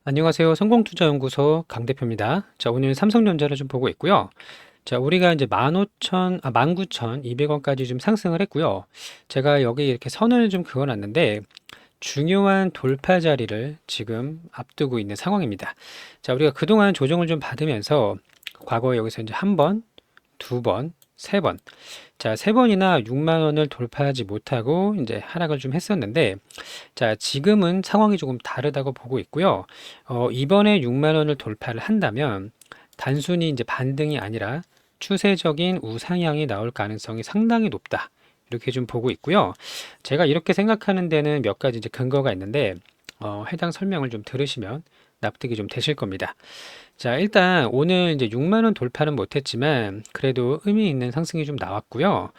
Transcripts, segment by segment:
안녕하세요. 성공투자연구소 강 대표입니다. 자, 오늘 삼성전자를 좀 보고 있고요. 자, 우리가 이제 19,200원까지 좀 상승을 했고요. 제가 여기 이렇게 선을 좀 그어놨는데 중요한 돌파 자리를 지금 앞두고 있는 상황입니다. 자, 우리가 그동안 조정을 좀 받으면서 과거에 여기서 이제 한 번, 두 번, 세 번. 자, 세 번이나 6만 원을 돌파하지 못하고 이제 하락을 좀 했었는데 자, 지금은 상황이 조금 다르다고 보고 있고요. 이번에 6만 원을 돌파를 한다면 단순히 이제 반등이 아니라 추세적인 우상향이 나올 가능성이 상당히 높다. 이렇게 좀 보고 있고요. 제가 이렇게 생각하는 데는 몇 가지 이제 근거가 있는데 해당 설명을 좀 들으시면 납득이 좀 되실 겁니다. 자, 일단 오늘 이제 6만 원 돌파는 못했지만 그래도 의미 있는 상승이 좀 나왔고요.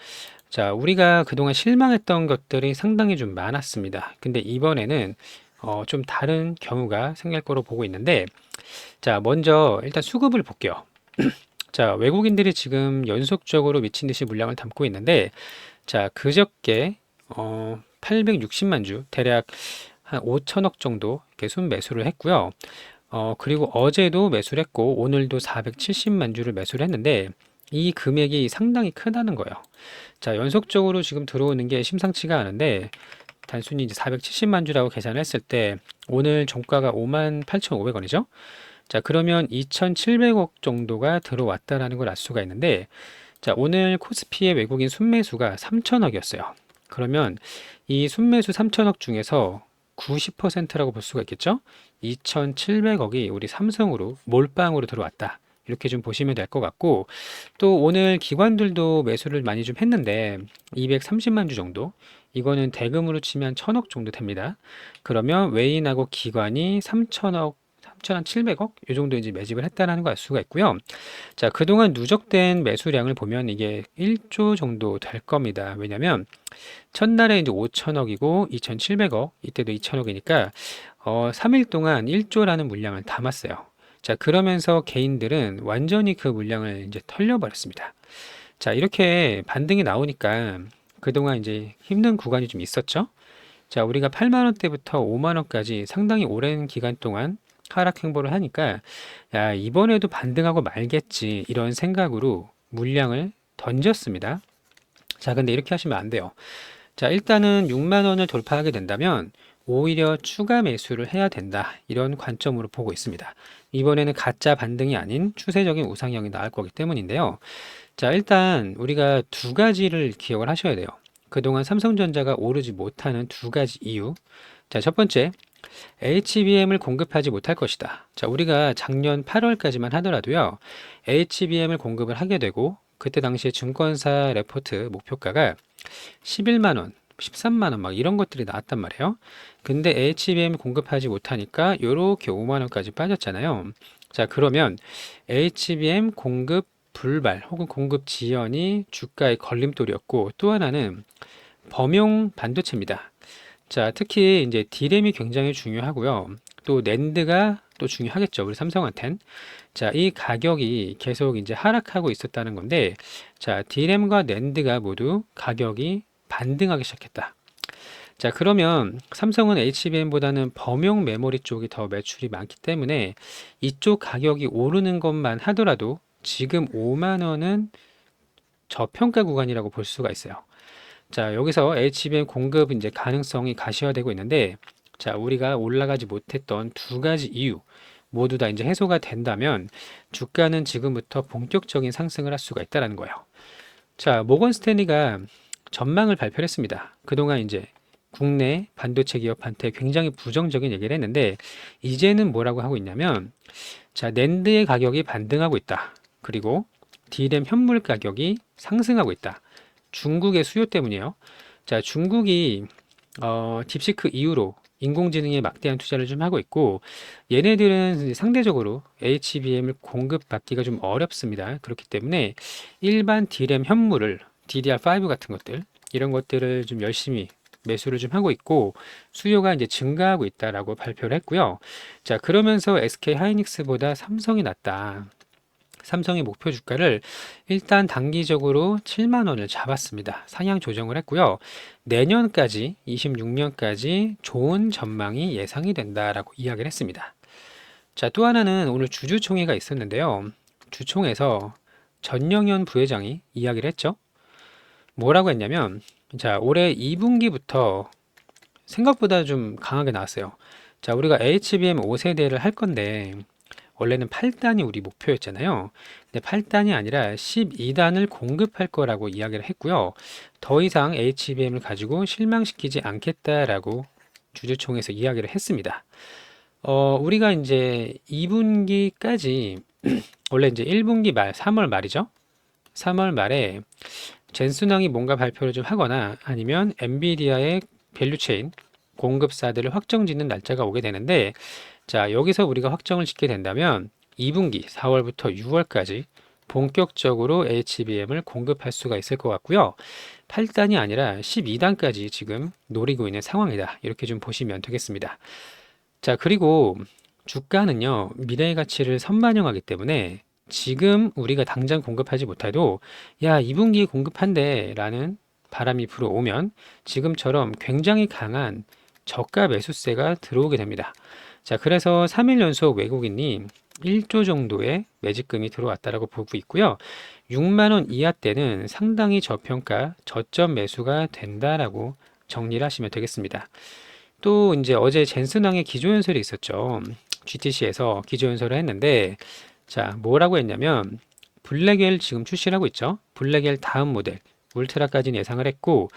자, 우리가 그동안 실망했던 것들이 상당히 좀 많았습니다. 근데 이번에는 좀 다른 경우가 생길 거로 보고 있는데, 자, 먼저 일단 수급을 볼게요. 자, 외국인들이 지금 연속적으로 미친 듯이 물량을 담고 있는데, 자, 그저께 860만 주, 대략 한 5천억 정도 이렇게 순매수를 했고요. 그리고 어제도 매수를 했고, 오늘도 470만 주를 매수를 했는데, 이 금액이 상당히 크다는 거예요. 자, 연속적으로 지금 들어오는 게 심상치가 않은데, 단순히 이제 470만 주라고 계산을 했을 때, 오늘 종가가 58,500원이죠? 자, 그러면 2,700억 정도가 들어왔다라는 걸 알 수가 있는데, 자, 오늘 코스피의 외국인 순매수가 3천억이었어요. 그러면 이 순매수 3천억 중에서 90%라고 볼 수가 있겠죠? 2,700억이 우리 삼성으로 몰빵으로 들어왔다. 이렇게 좀 보시면 될 것 같고, 또 오늘 기관들도 매수를 많이 좀 했는데 230만 주 정도, 이거는 대금으로 치면 1,000억 정도 됩니다. 그러면 외인하고 기관이 3천억, 3,700억 이 정도 이제 매집을 했다라는 걸 알 수가 있고요. 자, 그동안 누적된 매수량을 보면 이게 1조 정도 될 겁니다. 왜냐면 첫날에 이제 5천억이고 2,700억, 이때도 2천억이니까 3일 동안 1조라는 물량을 담았어요. 자, 그러면서 개인들은 완전히 그 물량을 이제 털려버렸습니다. 자, 이렇게 반등이 나오니까 그동안 이제 힘든 구간이 좀 있었죠. 자, 우리가 8만 원대부터 5만 원까지 상당히 오랜 기간 동안 하락 행보를 하니까 야, 이번에도 반등하고 말겠지 이런 생각으로 물량을 던졌습니다. 자, 근데 이렇게 하시면 안 돼요. 자, 일단은 6만 원을 돌파하게 된다면 오히려 추가 매수를 해야 된다. 이런 관점으로 보고 있습니다. 이번에는 가짜 반등이 아닌 추세적인 우상향이 나올 거기 때문인데요. 자, 일단 우리가 두 가지를 기억을 하셔야 돼요. 그동안 삼성전자가 오르지 못하는 두 가지 이유. 자, 첫 번째, HBM을 공급하지 못할 것이다. 자, 우리가 작년 8월까지만 하더라도요, HBM을 공급을 하게 되고, 그때 당시에 증권사 레포트 목표가가 11만 원, 13만 원 막 이런 것들이 나왔단 말이에요. 근데 HBM 공급하지 못하니까 요렇게 5만 원까지 빠졌잖아요. 자, 그러면 HBM 공급 불발 혹은 공급 지연이 주가의 걸림돌이었고 또 하나는 범용 반도체입니다. 자, 특히 이제 D램이 굉장히 중요하고요. 또 낸드가 또 중요하겠죠. 우리 삼성한텐. 자, 이 가격이 계속 이제 하락하고 있었다는 건데, 자, D램과 낸드가 모두 가격이 반등하기 시작했다. 자, 그러면 삼성은 HBM보다는 범용 메모리 쪽이 더 매출이 많기 때문에 이쪽 가격이 오르는 것만 하더라도 지금 5만 원은 저평가 구간이라고 볼 수가 있어요. 자, 여기서 HBM 공급 이제 가능성이 가시화되고 있는데, 자, 우리가 올라가지 못했던 두 가지 이유 모두 다 이제 해소가 된다면 주가는 지금부터 본격적인 상승을 할 수가 있다는 거예요. 자, 모건 스탠리가 전망을 발표를 했습니다. 그동안 이제 국내 반도체 기업한테 굉장히 부정적인 얘기를 했는데 이제는 뭐라고 하고 있냐면 자, 낸드의 가격이 반등하고 있다. 그리고 D램 현물 가격이 상승하고 있다. 중국의 수요 때문이에요. 자, 중국이 딥시크 이후로 인공지능에 막대한 투자를 좀 하고 있고 얘네들은 상대적으로 HBM을 공급받기가 좀 어렵습니다. 그렇기 때문에 일반 D램 현물을 DDR5 같은 것들 이런 것들을 좀 열심히 매수를 좀 하고 있고 수요가 이제 증가하고 있다라고 발표를 했고요. 자, 그러면서 SK 하이닉스보다 삼성이 낫다. 삼성의 목표 주가를 일단 단기적으로 7만 원을 잡았습니다. 상향 조정을 했고요. 내년까지 26년까지 좋은 전망이 예상이 된다라고 이야기를 했습니다. 자, 또 하나는 오늘 주주총회가 있었는데요. 주총에서 전영현 부회장이 이야기를 했죠. 뭐라고 했냐면, 자, 올해 2분기부터 생각보다 좀 강하게 나왔어요. 자, 우리가 HBM 5세대를 할 건데, 원래는 8단이 우리 목표였잖아요. 근데 8단이 아니라 12단을 공급할 거라고 이야기를 했고요. 더 이상 HBM을 가지고 실망시키지 않겠다라고 주주총회에서 이야기를 했습니다. 우리가 이제 2분기까지 원래 이제 1분기 말, 3월 말이죠. 3월 말에 젠슨왕이 뭔가 발표를 좀 하거나 아니면 엔비디아의 밸류체인 공급사들을 확정짓는 날짜가 오게 되는데, 자, 여기서 우리가 확정을 짓게 된다면 2분기 4월부터 6월까지 본격적으로 HBM을 공급할 수가 있을 것 같고요. 8단이 아니라 12단까지 지금 노리고 있는 상황이다. 이렇게 좀 보시면 되겠습니다. 자, 그리고 주가는요, 미래의 가치를 선반영하기 때문에 지금 우리가 당장 공급하지 못해도 야, 2분기에 공급한대 라는 바람이 불어오면 지금처럼 굉장히 강한 저가 매수세가 들어오게 됩니다. 자, 그래서 3일 연속 외국인이 1조 정도의 매집금이 들어왔다라고 보고 있고요. 6만 원 이하 때는 상당히 저평가, 저점 매수가 된다라고 정리를 하시면 되겠습니다. 또 이제 어제 젠슨왕의 기조연설이 있었죠. GTC에서 기조연설을 했는데, 자, 뭐라고 했냐면 블랙엘 지금 출시를 하고 있죠. 블랙엘 다음 모델 울트라까지는 예상을 했고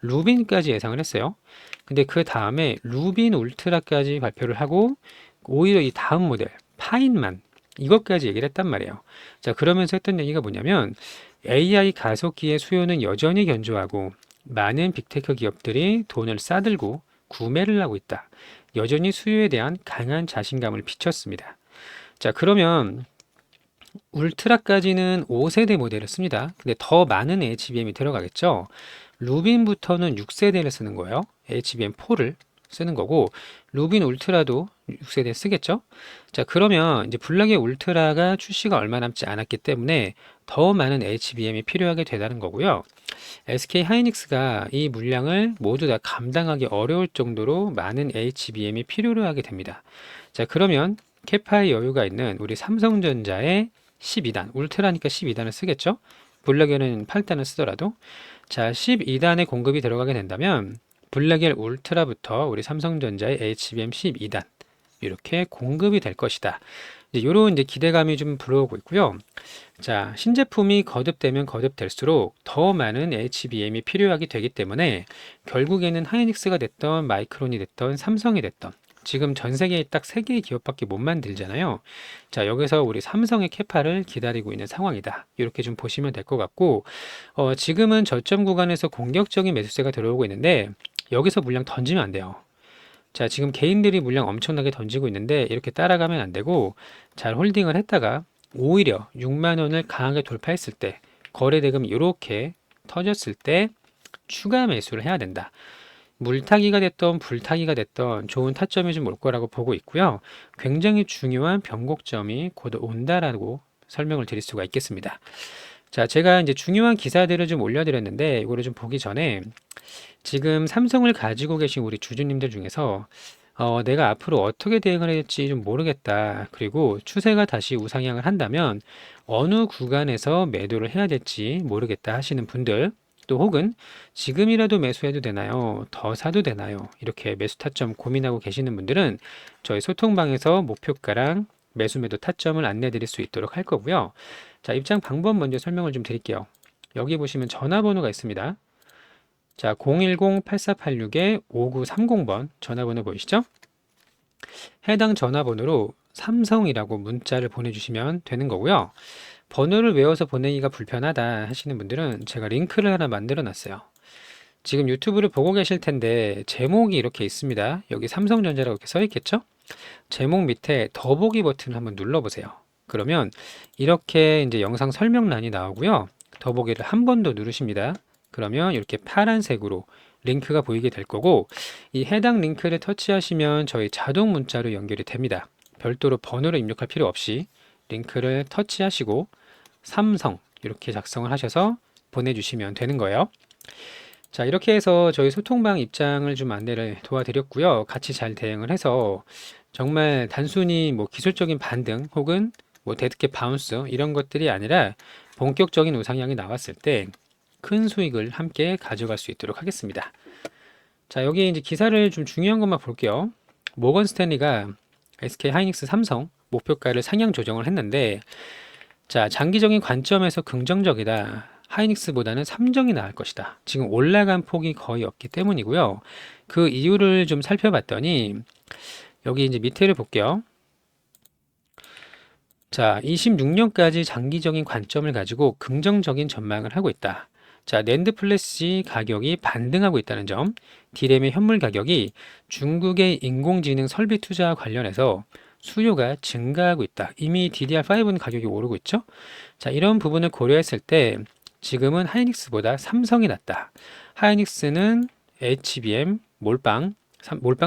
루빈까지 예상을 했어요. 근데 그 다음에 루빈 울트라까지 발표를 하고 오히려 이 다음 모델 파인만 이것까지 얘기를 했단 말이에요. 자, 그러면서 했던 얘기가 뭐냐면 AI 가속기의 수요는 여전히 견조하고 많은 빅테크 기업들이 돈을 싸들고 구매를 하고 있다. 여전히 수요에 대한 강한 자신감을 비췄습니다. 자, 그러면 울트라까지는 5세대 모델을 씁니다. 근데 더 많은 HBM이 들어가겠죠. 루빈부터는 6세대를 쓰는 거예요. HBM4를 쓰는 거고, 루빈 울트라도 6세대 쓰겠죠. 자, 그러면 이제 블랙의 울트라가 출시가 얼마 남지 않았기 때문에 더 많은 HBM이 필요하게 되다는 거고요. SK 하이닉스가 이 물량을 모두 다 감당하기 어려울 정도로 많은 HBM이 필요로 하게 됩니다. 자, 그러면 캐파의 여유가 있는 우리 삼성전자의 12단, 울트라니까 12단을 쓰겠죠? 블랙엘은 8단을 쓰더라도. 자, 12단의 공급이 들어가게 된다면 블랙엘 울트라부터 우리 삼성전자의 HBM 12단 이렇게 공급이 될 것이다. 이런 이제 기대감이 좀 불어오고 있고요. 자, 신제품이 거듭되면 거듭될수록 더 많은 HBM이 필요하게 되기 때문에 결국에는 하이닉스가 됐던 마이크론이 됐던 삼성이 됐던 지금 전 세계에 딱 3개의 기업밖에 못 만들잖아요. 자, 여기서 우리 삼성의 캐파를 기다리고 있는 상황이다. 이렇게 좀 보시면 될 것 같고, 지금은 저점 구간에서 공격적인 매수세가 들어오고 있는데, 여기서 물량 던지면 안 돼요. 자, 지금 개인들이 물량 엄청나게 던지고 있는데, 이렇게 따라가면 안 되고, 잘 홀딩을 했다가, 오히려 6만 원을 강하게 돌파했을 때, 거래대금이 이렇게 터졌을 때, 추가 매수를 해야 된다. 물타기가 됐던 불타기가 됐던 좋은 타점이 좀 올 거라고 보고 있고요. 굉장히 중요한 변곡점이 곧 온다라고 설명을 드릴 수가 있겠습니다. 자, 제가 이제 중요한 기사들을 좀 올려드렸는데 이거를 좀 보기 전에 지금 삼성을 가지고 계신 우리 주주님들 중에서 내가 앞으로 어떻게 대응을 해야 될지 좀 모르겠다. 그리고 추세가 다시 우상향을 한다면 어느 구간에서 매도를 해야 될지 모르겠다 하시는 분들, 또 혹은 지금이라도 매수해도 되나요? 더 사도 되나요? 이렇게 매수 타점 고민하고 계시는 분들은 저희 소통방에서 목표가랑 매수 매도 타점을 안내 드릴 수 있도록 할 거고요. 자, 입장 방법 먼저 설명을 좀 드릴게요. 여기 보시면 전화번호가 있습니다. 자, 010-8486-5930번 전화번호 보이시죠? 해당 전화번호로 삼성이라고 문자를 보내주시면 되는 거고요. 번호를 외워서 보내기가 불편하다 하시는 분들은 제가 링크를 하나 만들어 놨어요. 지금 유튜브를 보고 계실 텐데 제목이 이렇게 있습니다. 여기 삼성전자라고 이렇게 써 있겠죠? 제목 밑에 더보기 버튼을 한번 눌러보세요. 그러면 이렇게 이제 영상 설명란이 나오고요. 더보기를 한 번 더 누르십니다. 그러면 이렇게 파란색으로 링크가 보이게 될 거고, 이 해당 링크를 터치하시면 저희 자동 문자로 연결이 됩니다. 별도로 번호를 입력할 필요 없이 링크를 터치하시고 삼성 이렇게 작성을 하셔서 보내주시면 되는 거예요. 자, 이렇게 해서 저희 소통방 입장을 좀 안내를 도와드렸고요. 같이 잘 대응을 해서 정말 단순히 뭐 기술적인 반등 혹은 뭐 데드캣 바운스 이런 것들이 아니라 본격적인 우상향이 나왔을 때 큰 수익을 함께 가져갈 수 있도록 하겠습니다. 자, 여기 이제 기사를 좀 중요한 것만 볼게요. 모건 스탠리가 SK 하이닉스 삼성 목표가를 상향 조정을 했는데, 자, 장기적인 관점에서 긍정적이다. 하이닉스보다는 삼성이 나을 것이다. 지금 올라간 폭이 거의 없기 때문이고요. 그 이유를 좀 살펴봤더니 여기 이제 밑에를 볼게요. 자, 26년까지 장기적인 관점을 가지고 긍정적인 전망을 하고 있다. 자, 낸드 플래시 가격이 반등하고 있다는 점, D램의 현물 가격이 중국의 인공지능 설비 투자와 관련해서 수요가 증가하고 있다. 이미 DDR5는 가격이 오르고 있죠. 자, 이런 부분을 고려했을 때 지금은 하이닉스보다 삼성이 낫다. 하이닉스는 HBM, 몰빵은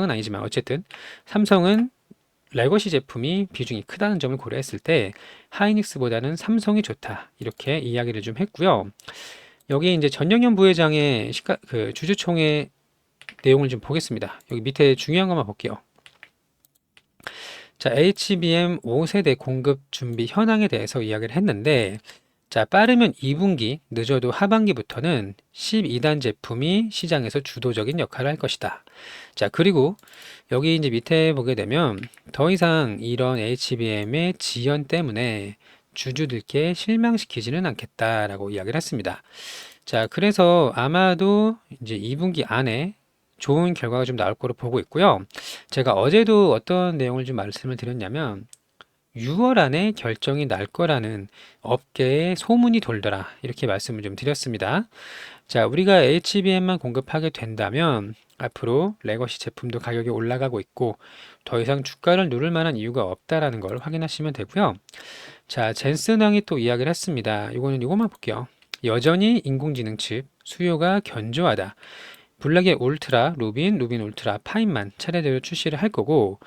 아니지만 어쨌든 삼성은 레거시 제품이 비중이 크다는 점을 고려했을 때 하이닉스보다는 삼성이 좋다. 이렇게 이야기를 좀 했고요. 여기 이제 전영현 부회장의 주주총회 내용을 좀 보겠습니다. 여기 밑에 중요한 것만 볼게요. 자, HBM 5세대 공급 준비 현황에 대해서 이야기를 했는데, 자, 빠르면 2분기, 늦어도 하반기부터는 12단 제품이 시장에서 주도적인 역할을 할 것이다. 자, 그리고 여기 이제 밑에 보게 되면 더 이상 이런 HBM의 지연 때문에 주주들께 실망시키지는 않겠다라고 이야기를 했습니다. 자, 그래서 아마도 이제 2분기 안에 좋은 결과가 좀 나올 거로 보고 있고요. 제가 어제도 어떤 내용을 좀 말씀을 드렸냐면 6월 안에 결정이 날 거라는 업계에 소문이 돌더라. 이렇게 말씀을 좀 드렸습니다. 자, 우리가 HBM만 공급하게 된다면 앞으로 레거시 제품도 가격이 올라가고 있고 더 이상 주가를 누를 만한 이유가 없다라는 걸 확인하시면 되고요. 자, 젠슨왕이 또 이야기를 했습니다. 이거만 볼게요. 여전히 인공지능 칩 수요가 견조하다. 블랙의 울트라, 루빈 울트라, 파인만 차례대로 출시를 할 거고,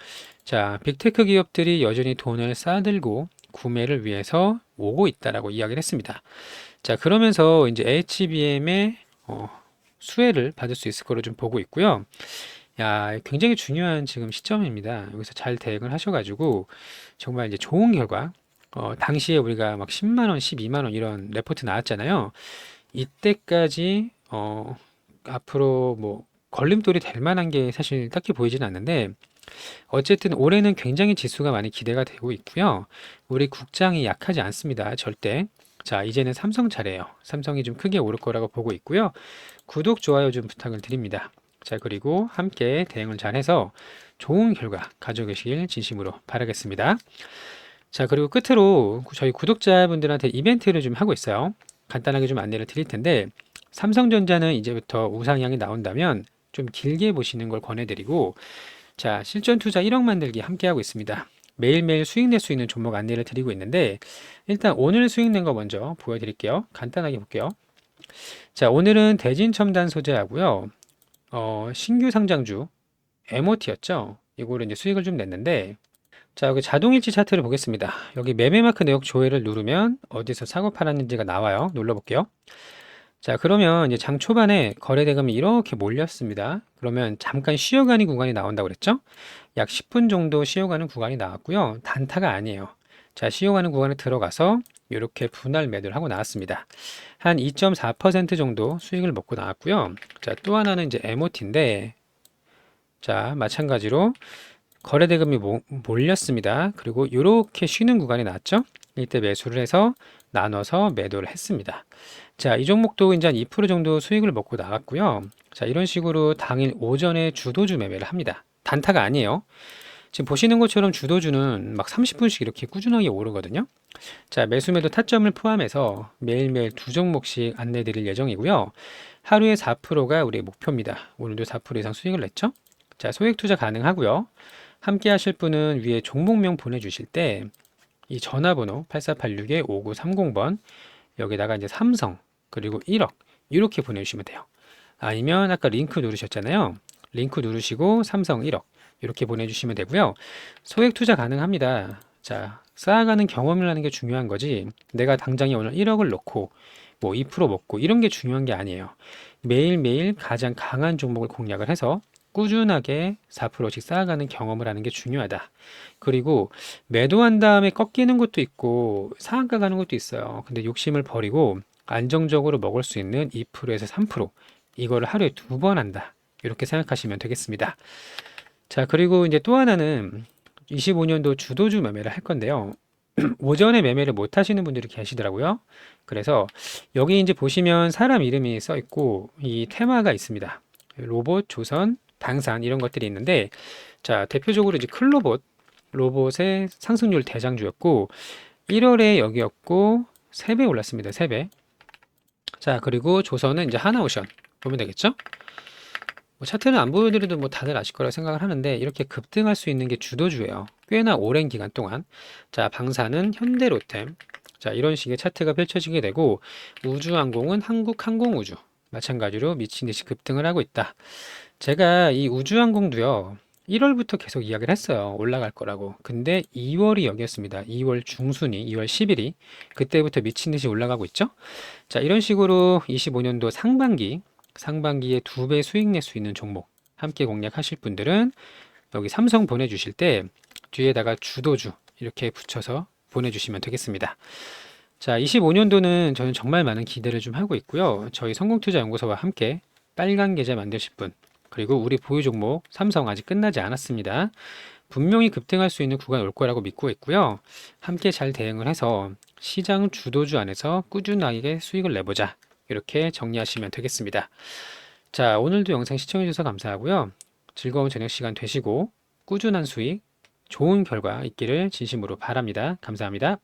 자, 빅테크 기업들이 여전히 돈을 쌓아들고 구매를 위해서 오고 있다라고 이야기를 했습니다. 자, 그러면서 이제 HBM의 수혜를 받을 수 있을 거로 좀 보고 있고요. 야, 굉장히 중요한 지금 시점입니다. 여기서 잘 대응을 하셔가지고 정말 이제 좋은 결과, 당시에 우리가 막 10만 원, 12만 원 이런 레포트 나왔잖아요. 이때까지 앞으로 뭐 걸림돌이 될 만한 게 사실 딱히 보이진 않는데 어쨌든 올해는 굉장히 지수가 많이 기대가 되고 있고요. 우리 국장이 약하지 않습니다. 절대. 자, 이제는 삼성 차례예요. 삼성이 좀 크게 오를 거라고 보고 있고요. 구독, 좋아요 좀 부탁을 드립니다. 자, 그리고 함께 대응을 잘해서 좋은 결과 가져가시길 진심으로 바라겠습니다. 자, 그리고 끝으로 저희 구독자분들한테 이벤트를 좀 하고 있어요. 간단하게 좀 안내를 드릴 텐데 삼성전자는 이제부터 우상향이 나온다면 좀 길게 보시는 걸 권해드리고, 자, 실전 투자 1억 만들기 함께 하고 있습니다. 매일매일 수익 낼 수 있는 종목 안내를 드리고 있는데 일단 오늘 수익 낸 거 먼저 보여드릴게요. 간단하게 볼게요. 자, 오늘은 대진첨단 소재하고요. 신규 상장주 MOT였죠. 이거를 이제 수익을 좀 냈는데, 자, 여기 자동일치 차트를 보겠습니다. 여기 매매마크 내역 조회를 누르면 어디서 사고 팔았는지가 나와요. 눌러볼게요. 자, 그러면 이제 장 초반에 거래 대금이 이렇게 몰렸습니다. 그러면 잠깐 쉬어가는 구간이 나온다고 그랬죠? 약 10분 정도 쉬어가는 구간이 나왔고요. 단타가 아니에요. 자, 쉬어가는 구간에 들어가서 이렇게 분할 매도를 하고 나왔습니다. 한 2.4% 정도 수익을 먹고 나왔고요. 자, 또 하나는 이제 MOT인데, 자, 마찬가지로 거래 대금이 몰렸습니다. 그리고 이렇게 쉬는 구간이 나왔죠? 이때 매수를 해서 나눠서 매도를 했습니다. 자, 이 종목도 이제 한 2% 정도 수익을 먹고 나왔고요. 자, 이런 식으로 당일 오전에 주도주 매매를 합니다. 단타가 아니에요. 지금 보시는 것처럼 주도주는 막 30분씩 이렇게 꾸준하게 오르거든요. 자, 매수 매도 타점을 포함해서 매일매일 두 종목씩 안내 드릴 예정이고요. 하루에 4%가 우리의 목표입니다. 오늘도 4% 이상 수익을 냈죠? 자, 소액 투자 가능하고요. 함께 하실 분은 위에 종목명 보내주실 때 이 전화번호 8486-5930번 여기다가 이제 삼성 그리고 1억 이렇게 보내주시면 돼요. 아니면 아까 링크 누르셨잖아요. 링크 누르시고 삼성 1억 이렇게 보내주시면 되고요. 소액 투자 가능합니다. 자, 쌓아가는 경험을 하는 게 중요한 거지 내가 당장에 오늘 1억을 넣고 뭐 2% 먹고 이런 게 중요한 게 아니에요. 매일매일 가장 강한 종목을 공략을 해서 꾸준하게 4%씩 쌓아가는 경험을 하는 게 중요하다. 그리고 매도한 다음에 꺾이는 것도 있고 상한가 가는 것도 있어요. 근데 욕심을 버리고 안정적으로 먹을 수 있는 2%에서 3% 이거를 하루에 2번 한다. 이렇게 생각하시면 되겠습니다. 자, 그리고 이제 또 하나는 25년도 주도주 매매를 할 건데요. 오전에 매매를 못 하시는 분들이 계시더라고요. 그래서 여기 이제 보시면 사람 이름이 써 있고 이 테마가 있습니다. 로봇, 조선, 방산 이런 것들이 있는데 자, 대표적으로 이제 클로봇 로봇의 상승률 대장주였고 1월에 여기였고 3배 올랐습니다. 3배. 자, 그리고 조선은 이제 하나오션 보면 되겠죠? 뭐 차트는 안 보여드려도 뭐 다들 아실 거라고 생각을 하는데 이렇게 급등할 수 있는 게 주도주예요. 꽤나 오랜 기간 동안. 자, 방사는 현대로템. 자, 이런 식의 차트가 펼쳐지게 되고 우주항공은 한국항공우주. 마찬가지로 미친 듯이 급등을 하고 있다. 제가 이 우주항공도요. 1월부터 계속 이야기를 했어요. 올라갈 거라고. 근데 2월이 여기였습니다. 2월 중순이, 2월 10일이. 그때부터 미친 듯이 올라가고 있죠. 자, 이런 식으로 25년도 상반기에 2배 수익 낼 수 있는 종목 함께 공략하실 분들은 여기 삼성 보내주실 때 뒤에다가 주도주 이렇게 붙여서 보내주시면 되겠습니다. 자, 25년도는 저는 정말 많은 기대를 좀 하고 있고요. 저희 성공투자연구소와 함께 빨간 계좌 만드실 분, 그리고 우리 보유 종목 삼성 아직 끝나지 않았습니다. 분명히 급등할 수 있는 구간 올 거라고 믿고 있고요. 함께 잘 대응을 해서 시장 주도주 안에서 꾸준하게 수익을 내보자. 이렇게 정리하시면 되겠습니다. 자, 오늘도 영상 시청해주셔서 감사하고요. 즐거운 저녁 시간 되시고 꾸준한 수익, 좋은 결과 있기를 진심으로 바랍니다. 감사합니다.